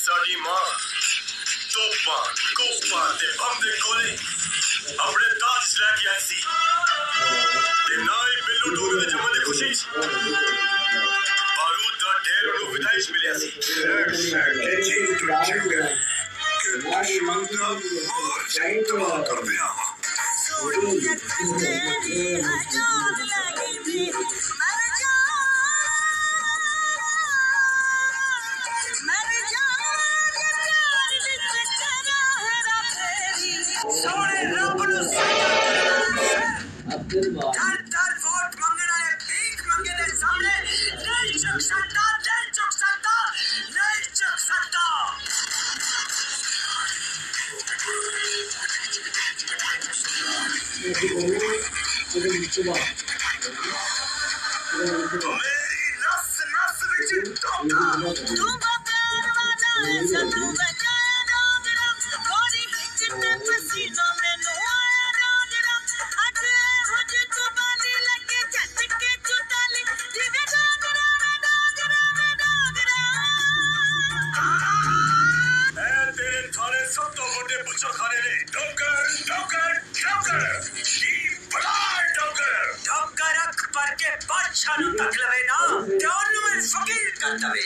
साडी मां तोपा कोपा ते बम दे गोले अपने दाज लैके आई सी ते ना ही बिल्लू डोरे दे जम्मन दी खुशी च बारूद दा ढेर नूं विदाइश मिलिया सी साडे चीज तो चंगा कि दुश्मन दा मोर जैतवा कर दिया सोने रब नूं दर दर वोट मंगण वाले भीख मंगे दे सामने नहीं झुक सकता नहीं झुक सकता नहीं झुक सकता मेरी नस नस विच तोता तू प्यार वादा है सनू बचाए डोगरा गोरी हिच ते पसीना मैनू आया डोगरा अज हुज तू बांधी लगे झटके चुताली जिवे डोगरा ए तेरे थाने सब तो बड़े बुच्चा खाने ने डोगर डोगर डोगर जी बड़ा डोगर डोगर अख पर के बादशाह नु तक लवे ना ते ओनु में फकीर कर दवे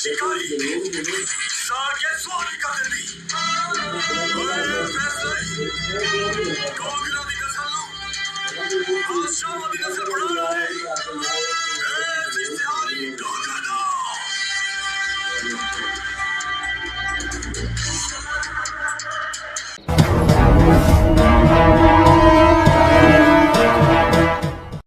शिकारी सागे स्वामी का दिल्ली